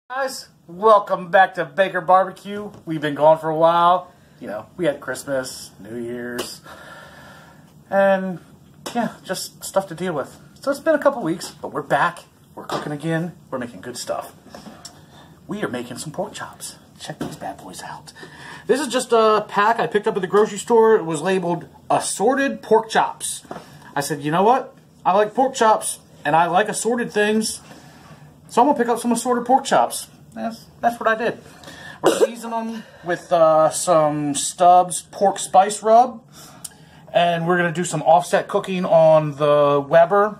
Guys, welcome back to Baker Barbecue. We've been gone for a while. You know, we had Christmas, New Year's, and yeah, just stuff to deal with. So it's been a couple weeks, but we're back. We're cooking again. We're making good stuff. We are making some pork chops. Check these bad boys out. This is just a pack I picked up at the grocery store. It was labeled assorted pork chops. I said, you know what? I like pork chops, and I like assorted things. So I'm going to pick up some assorted pork chops. That's what I did. We're seasoning them with some Stubbs pork spice rub. And we're going to do some offset cooking on the Weber.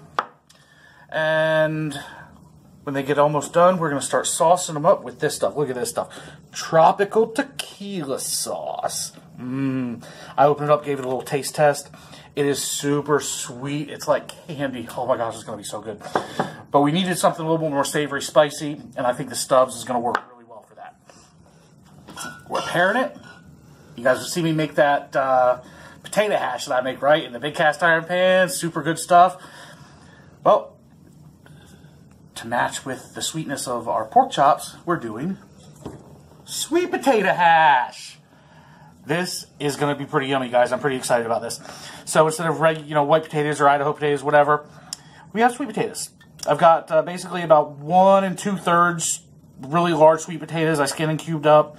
And when they get almost done, we're going to start saucing them up with this stuff. Look at this stuff. Tropical tequila sauce. I opened it up, gave it a little taste test. It is super sweet. It's like candy. Oh my gosh, it's going to be so good. But we needed something a little bit more savory, spicy, and I think the Stubbs is going to work really well for that. We're pairing it. You guys will see me make that potato hash that I make, right? In the big cast iron pan. Super good stuff. Well, to match with the sweetness of our pork chops, we're doing sweet potato hash. This is going to be pretty yummy, guys. I'm pretty excited about this. So instead of white potatoes or Idaho potatoes, whatever, we have sweet potatoes. I've got basically about 1 2/3 really large sweet potatoes I skinned and cubed up.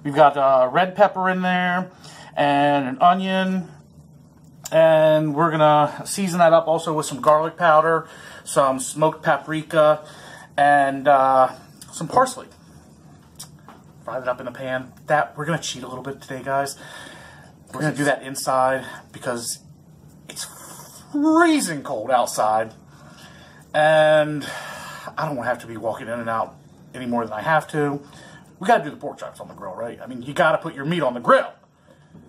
We've got red pepper in there and an onion. And we're going to season that up also with some garlic powder, some smoked paprika, and some parsley. Fry that up in the pan. We're going to cheat a little bit today, guys. We're going to do that inside because it's freezing cold outside. And I don't want to have to be walking in and out any more than I have to. We got to do the pork chops on the grill, right? I mean, you got to put your meat on the grill.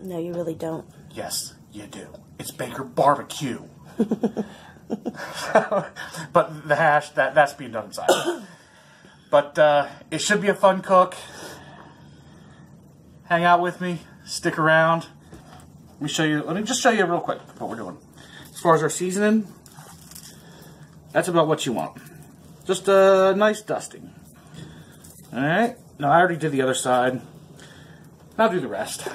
No, you really don't. Yes, you do. It's Baker Barbecue. But the hash, that's being done inside. But it should be a fun cook. Hang out with me. Stick around. Let me just show you real quick what we're doing. As far as our seasoning, that's about what you want. Just a nice dusting. Alright. Now, I already did the other side. I'll do the rest.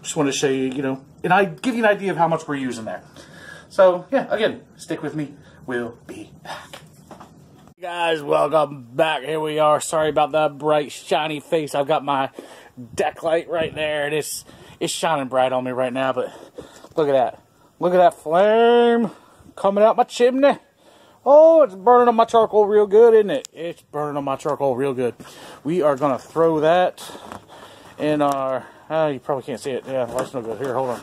Just wanted to show you, and I give you an idea of how much we're using there. So, yeah, again, stick with me. We'll be back. Hey guys, welcome back. Here we are. Sorry about that bright, shiny face. I've got my deck light right there. It's shining bright on me right now, but look at that. Look at that flame coming out my chimney. Oh, it's burning on my charcoal real good, isn't it? It's burning on my charcoal real good. We are going to throw that in our... you probably can't see it. Yeah, the light's no good. Here, hold on.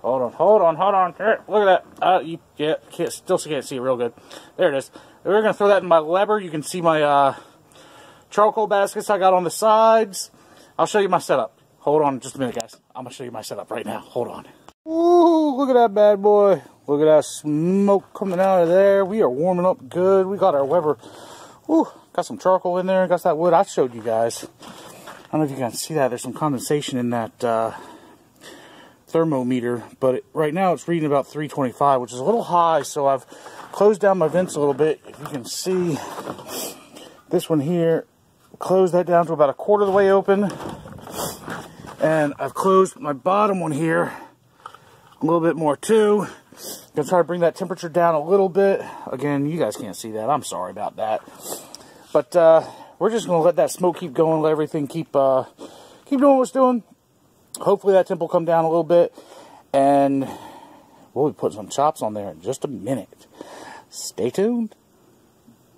Hold on. Here, look at that. Still can't see it real good. There it is. We're going to throw that in my lever. You can see my charcoal baskets I got on the sides. I'll show you my setup. Hold on just a minute, guys. I'm going to show you my setup right now. Hold on. Ooh, look at that bad boy. Look at that smoke coming out of there. We are warming up good. We got our Weber. Ooh, got some charcoal in there. Got that wood I showed you guys. I don't know if you can see that. There's some condensation in that thermometer. But right now it's reading about 325, which is a little high. So I've closed down my vents a little bit. If you can see this one here, closed that down to about 1/4 of the way open. And I've closed my bottom one here a little bit more too. Gonna try to bring that temperature down a little bit. Again, you guys can't see that. I'm sorry about that. But we're just gonna let that smoke keep going, let everything keep doing what it's doing. Hopefully that temp will come down a little bit, and we'll be putting some chops on there in just a minute. Stay tuned.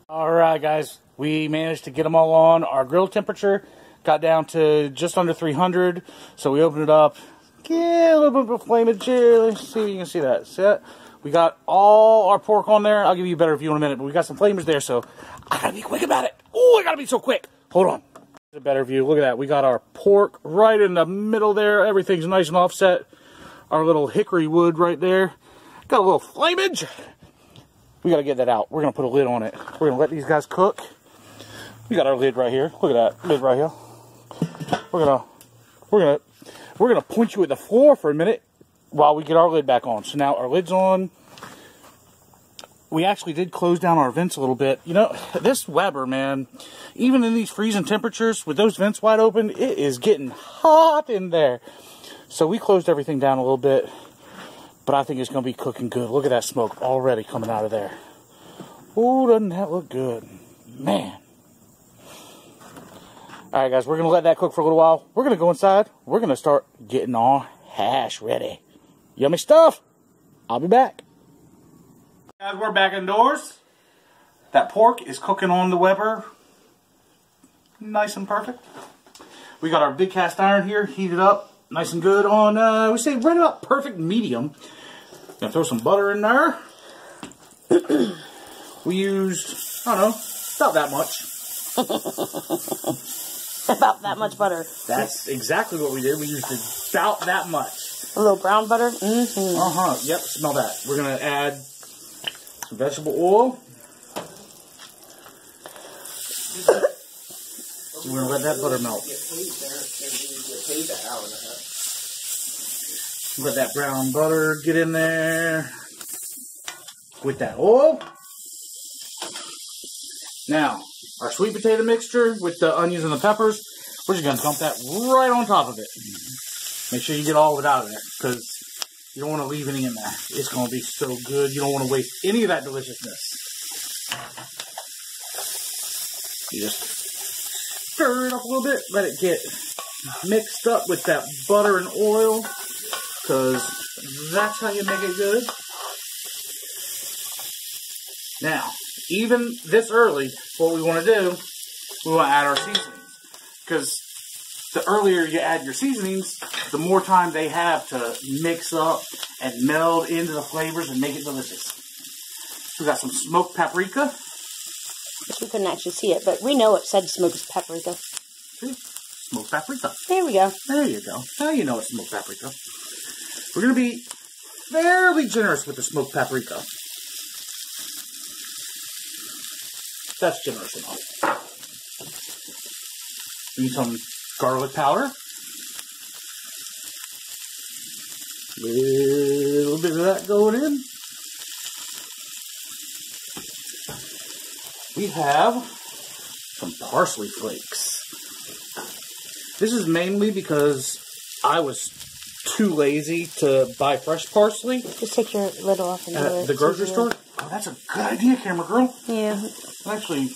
All right, guys, we managed to get them all on. Our grill temperature got down to just under 300, so we opened it up. Get a little bit of flamage here. Let's see if you can see that. See that? We got all our pork on there. I'll give you a better view in a minute, but we got some flamage there, so I gotta be quick about it. Oh, I gotta be so quick. Hold on. A better view. Look at that. We got our pork right in the middle there. Everything's nice and offset. Our little hickory wood right there. Got a little flamage. We gotta get that out. We're gonna put a lid on it. We're gonna let these guys cook. We got our lid right here. Look at that lid right here. We're gonna point you at the floor for a minute while we get our lid back on. So now our lid's on. we actually did close down our vents a little bit. You know, this Weber, man, even in these freezing temperatures, with those vents wide open, it is getting hot in there. So we closed everything down a little bit, but I think it's going to be cooking good. Look at that smoke already coming out of there. Oh, doesn't that look good? Man. All right, guys, we're going to let that cook for a little while. We're going to go inside. We're going to start getting our hash ready. Yummy stuff. I'll be back. Guys, we're back indoors. That pork is cooking on the Weber. Nice and perfect. We got our big cast iron here heated up. Nice and good on, we say right about perfect medium. Gonna throw some butter in there. We used, I don't know, about that much. About that much butter. That's exactly what we did. We used about that much. A little brown butter? Mm-hmm. Uh-huh, yep, smell that. We're gonna add some vegetable oil. We're gonna let that butter melt. Let that brown butter get in there with that oil. Now, our sweet potato mixture with the onions and the peppers, we're just going to dump that right on top of it. Make sure you get all of it out of there, because you don't want to leave any in there. It's going to be so good. You don't want to waste any of that deliciousness. You just stir it up a little bit, let it get mixed up with that butter and oil, because that's how you make it good. Now, even this early, what we want to do, we want to add our seasonings. Because the earlier you add your seasonings, the more time they have to mix up and meld into the flavors and make it delicious. So we got some smoked paprika. We couldn't actually see it, but we know it said smoked paprika. See? Smoked paprika. There we go. There you go. Now you know it's smoked paprika. We're going to be fairly generous with the smoked paprika. That's generous enough. We need some garlic powder. Little bit of that going in. We have some parsley flakes. This is mainly because I was too lazy to buy fresh parsley. Just take your lid off and at the grocery store. Oh, that's a good idea, camera girl. Yeah. Actually,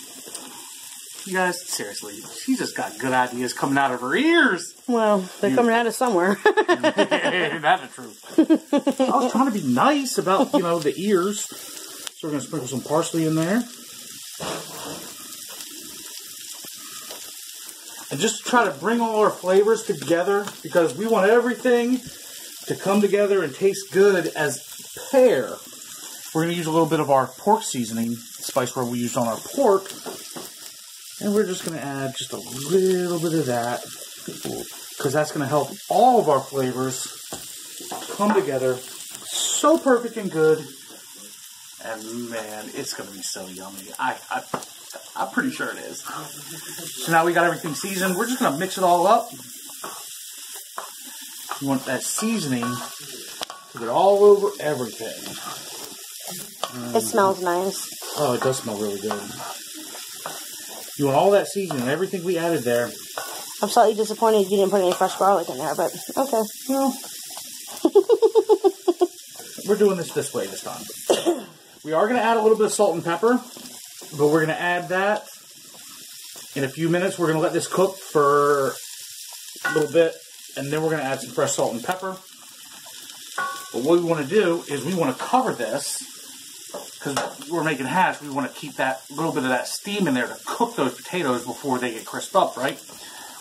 you guys, seriously, she just got good ideas coming out of her ears. Well, they're coming out of somewhere. That's the truth. I was trying to be nice about, you know, the ears. So we're going to sprinkle some parsley in there. And just try to bring all our flavors together, because we want everything to come together and taste good as pear. We're going to use a little bit of our pork seasoning, spice where we used on our pork. And we're just going to add just a little bit of that, because that's going to help all of our flavors come together so perfect and good. And man, it's going to be so yummy. I'm pretty sure it is. So now we got everything seasoned. We're just going to mix it all up. You want that seasoning to get all over everything. It smells nice. Oh, it does smell really good. You want all that seasoning and everything we added there. I'm slightly disappointed you didn't put any fresh garlic in there, but okay. Well, we're doing this way this time. We are going to add a little bit of salt and pepper, but we're going to add that in a few minutes. We're going to let this cook for a little bit, and then we're going to add some fresh salt and pepper. But what we want to do is we want to cover this, because we're making hash. We want to keep that little bit of that steam in there to cook those potatoes before they get crisped up, right?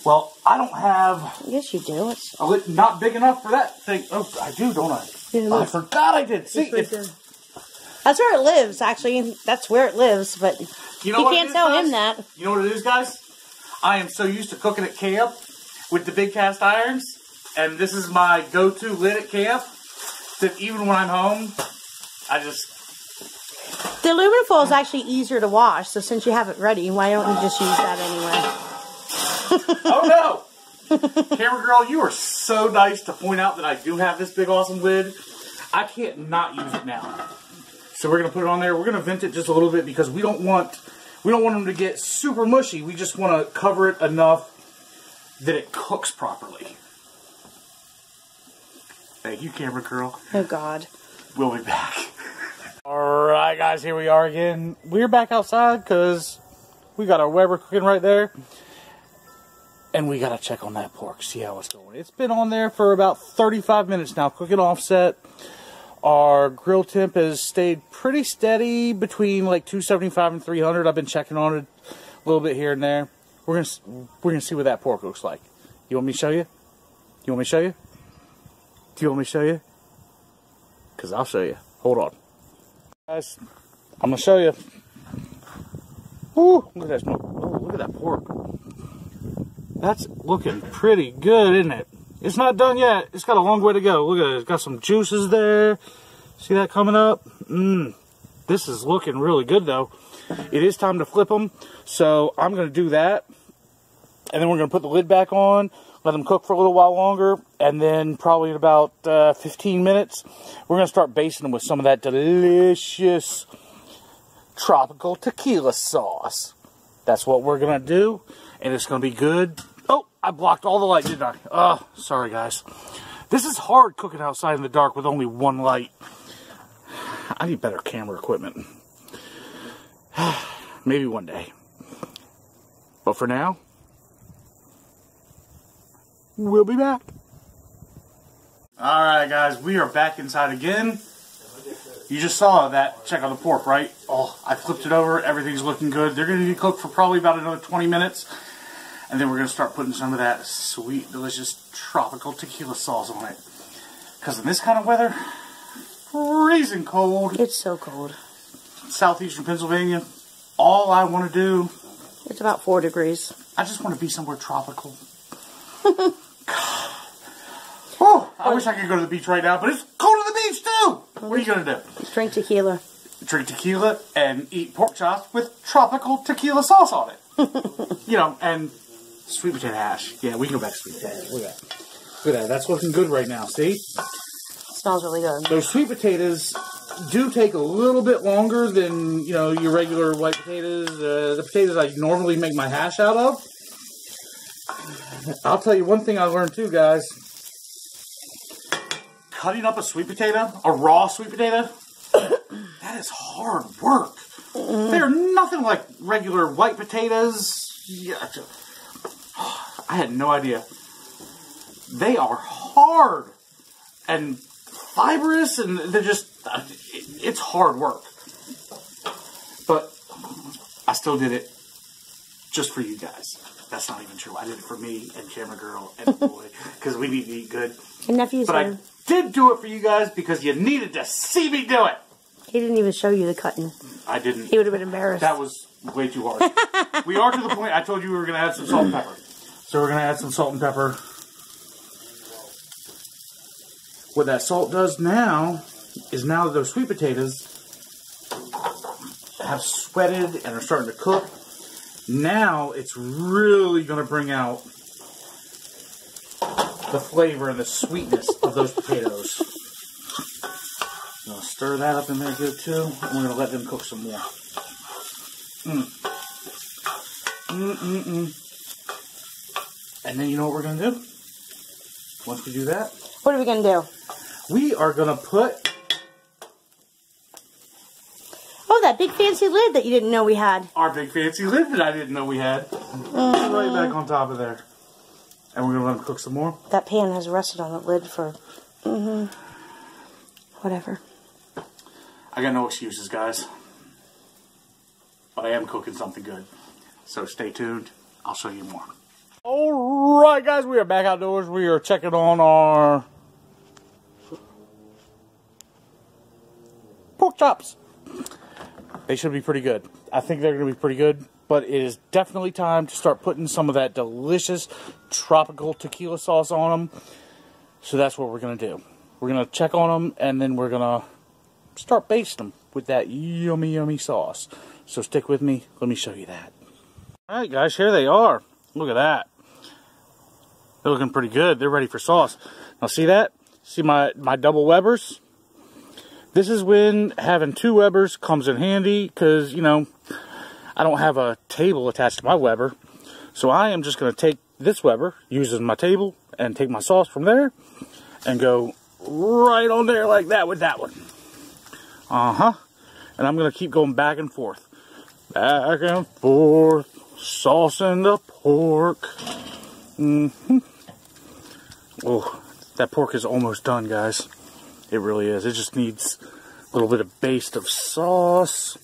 Well, I don't have... Yes, you do. It's a lid not big enough for that thing. Oh, I do, don't I? Yeah, I forgot I did. See, that's where it lives, actually. That's where it lives, but you know can't tell him that. You know what it is, guys? I am so used to cooking at camp with the big cast irons, and this is my go-to lid at camp, that even when I'm home, I just... The aluminum foil is actually easier to wash, so since you have it ready, why don't you just use that anyway? Oh, no! Camera girl, you are so nice to point out that I do have this big, awesome lid. I can't not use it now. So we're going to put it on there. We're going to vent it just a little bit because we don't want them to get super mushy. We just want to cover it enough that it cooks properly. Thank you, camera girl. Oh, God. We'll be back. Alright, guys, here we are again. We're back outside because we got our Weber cooking right there. And we got to check on that pork, see how it's going. It's been on there for about 35 minutes now, cooking offset. Our grill temp has stayed pretty steady between like 275 and 300. I've been checking on it a little bit here and there. We're gonna see what that pork looks like. You want me to show you? You want me to show you? Do you want me to show you? Because I'll show you. Hold on. Guys, I'm going to show you. Ooh, look at that smoke. Oh, look at that pork. That's looking pretty good, isn't it? It's not done yet. It's got a long way to go. Look at it. It's got some juices there. See that coming up? This is looking really good, though. It is time to flip them. So I'm going to do that. And then we're going to put the lid back on. Let them cook for a little while longer, and then probably in about 15 minutes, we're going to start basting them with some of that delicious tropical tequila sauce. That's what we're going to do, and it's going to be good. Oh, I blocked all the light, didn't I? Oh, sorry, guys. This is hard cooking outside in the dark with only one light. I need better camera equipment. Maybe one day. But for now, we'll be back. Alright, guys, we are back inside again. You just saw that check on the pork, right? Oh, I flipped it over. Everything's looking good. They're going to be cooked for probably about another 20 minutes. And then we're going to start putting some of that sweet, delicious tropical tequila sauce on it. Because in this kind of weather, freezing cold. It's so cold. Southeastern Pennsylvania, all I want to do... It's about 4 degrees. I just want to be somewhere tropical. Oh, I wish I could go to the beach right now, but it's cold at the beach too. What are you going to do? Drink tequila. Drink tequila and eat pork chops with tropical tequila sauce on it. You know, and sweet potato hash. Yeah, we can go back to sweet potatoes. Look at that. Look at that. That's looking good right now, see? Smells really good. Those sweet potatoes do take a little bit longer than, you know, your regular white potatoes. The potatoes I normally make my hash out of. I'll tell you one thing I learned too, guys. Cutting up a sweet potato, a raw sweet potato, that is hard work. They're nothing like regular white potatoes. Yeah, I had no idea. They are hard and fibrous, and they're just, it's hard work. But I still did it just for you guys. That's not even true. I did it for me and camera girl and the boy because we need to eat good. And nephew's But I did do it for you guys because you needed to see me do it. He didn't even show you the cutting. I didn't. He would have been embarrassed. That was way too hard. We are to the point. I told you we were going to add some salt and pepper. So we're going to add some salt and pepper. What that salt does now is now that those sweet potatoes have sweated and are starting to cook, now it's really going to bring out the flavor and the sweetness of those potatoes. I'm going to stir that up in there good too, and we're going to let them cook some more. And then you know what we're going to do? Once we do that, what are we going to do? We are going to put... Oh, that big fancy lid that you didn't know we had. Our big fancy lid that I didn't know we had. Right back on top of there. And we're going to let them cook some more. That pan has rested on the lid for... whatever. I got no excuses, guys. But I am cooking something good. So stay tuned. I'll show you more. Alright, guys. We are back outdoors. We are checking on our pork chops. They should be pretty good. I think they're going to be pretty good. But it is definitely time to start putting some of that delicious tropical tequila sauce on them. So that's what we're going to do. We're going to check on them, and then we're going to start basting them with that yummy, yummy sauce. So stick with me. Let me show you that. Alright, guys. Here they are. Look at that. They're looking pretty good. They're ready for sauce. Now, see that? See my double Webers? This is when having 2 Webers comes in handy, because, you know, I don't have a table attached to my Weber. So I am just going to take this Weber, use it as my table, and take my sauce from there, and go right on there like that with that one. And I'm going to keep going back and forth. Back and forth, saucing the pork. Oh, that pork is almost done, guys. It really is. It just needs a little bit of baste of sauce.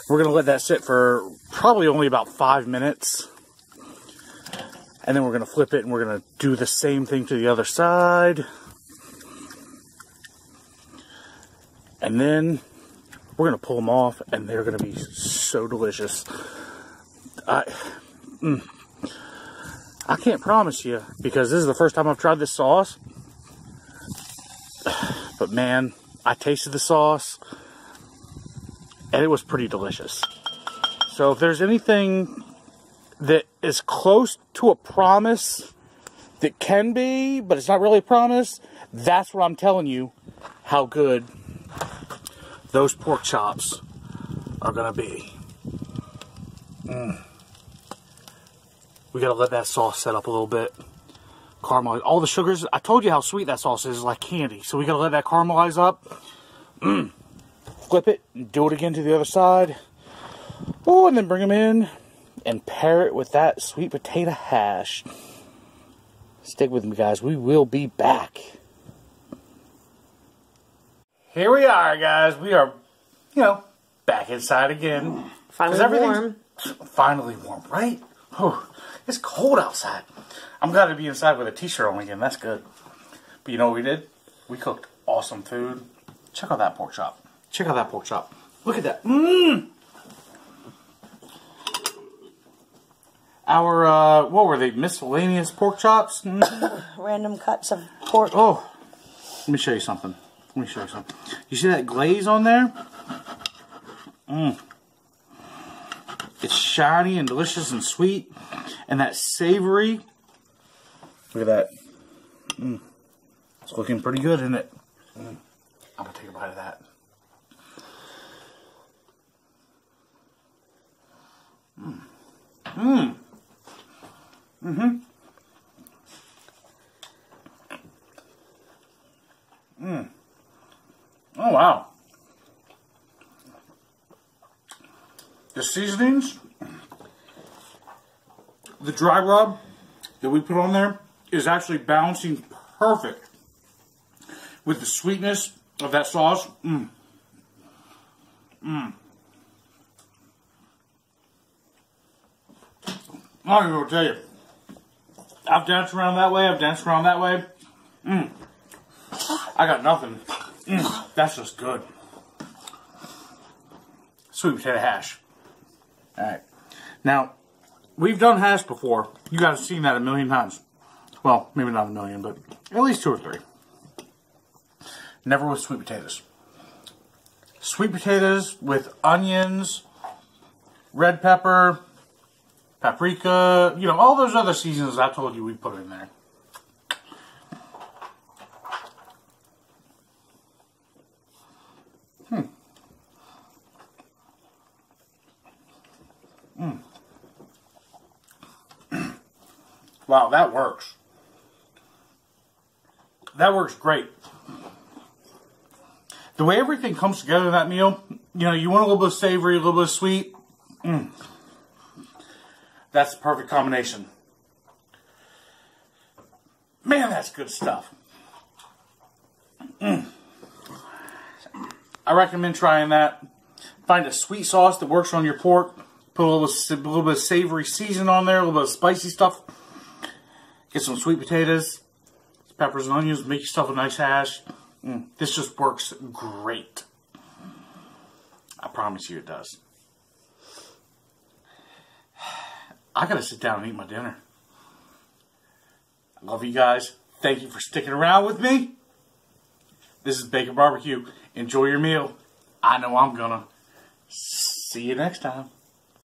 We're going to let that sit for probably only about 5 minutes. And then we're going to flip it and we're going to do the same thing to the other side. And then we're going to pull them off and they're going to be so delicious. I can't promise you, because this is the first time I've tried this sauce. But man, I tasted the sauce and it was pretty delicious. So if there's anything that is close to a promise that can be, but it's not really a promise, that's what I'm telling you how good those pork chops are gonna be. We gotta let that sauce set up a little bit. Caramelize all the sugars. I told you how sweet that sauce is, like candy. So we gotta let that caramelize up. Flip it, and do it again to the other side. Oh, and then bring them in and pair it with that sweet potato hash. Stick with me, guys. We will be back. Here we are, guys. We are, you know, back inside again. Finally warm. Finally warm, right? Oh, it's cold outside. I'm glad to be inside with a t-shirt on again. That's good. But you know what we did? We cooked awesome food. Check out that pork chop. Check out that pork chop. Look at that. Our, what were they? Miscellaneous pork chops? Random cuts of pork. Oh, let me show you something. Let me show you something. You see that glaze on there? It's shiny and delicious and sweet. And that savory. Look at that. It's looking pretty good, isn't it? I'm going to take a bite of that. Oh, wow. The seasonings, the dry rub that we put on there is actually balancing perfect with the sweetness of that sauce. I don't even know what to tell you. I've danced around that way, I've danced around that way. I got nothing. That's just good. Sweet potato hash. Alright. Now, we've done hash before. You guys have seen that a million times. Well, maybe not a million, but at least 2 or 3. Never with sweet potatoes. Sweet potatoes with onions, red pepper, paprika, you know, all those other seasonings I told you we put in there. Wow, that works. That works great. The way everything comes together in that meal, you know, you want a little bit of savory, a little bit of sweet. That's the perfect combination. Man, that's good stuff. I recommend trying that. Find a sweet sauce that works on your pork. Put a little bit of savory season on there, a little bit of spicy stuff. Get some sweet potatoes, peppers and onions, make yourself a nice hash. This just works great. I promise you it does. I gotta sit down and eat my dinner. I love you guys. Thank you for sticking around with me. This is Bacon Barbecue. Enjoy your meal. I know I'm gonna. See you next time.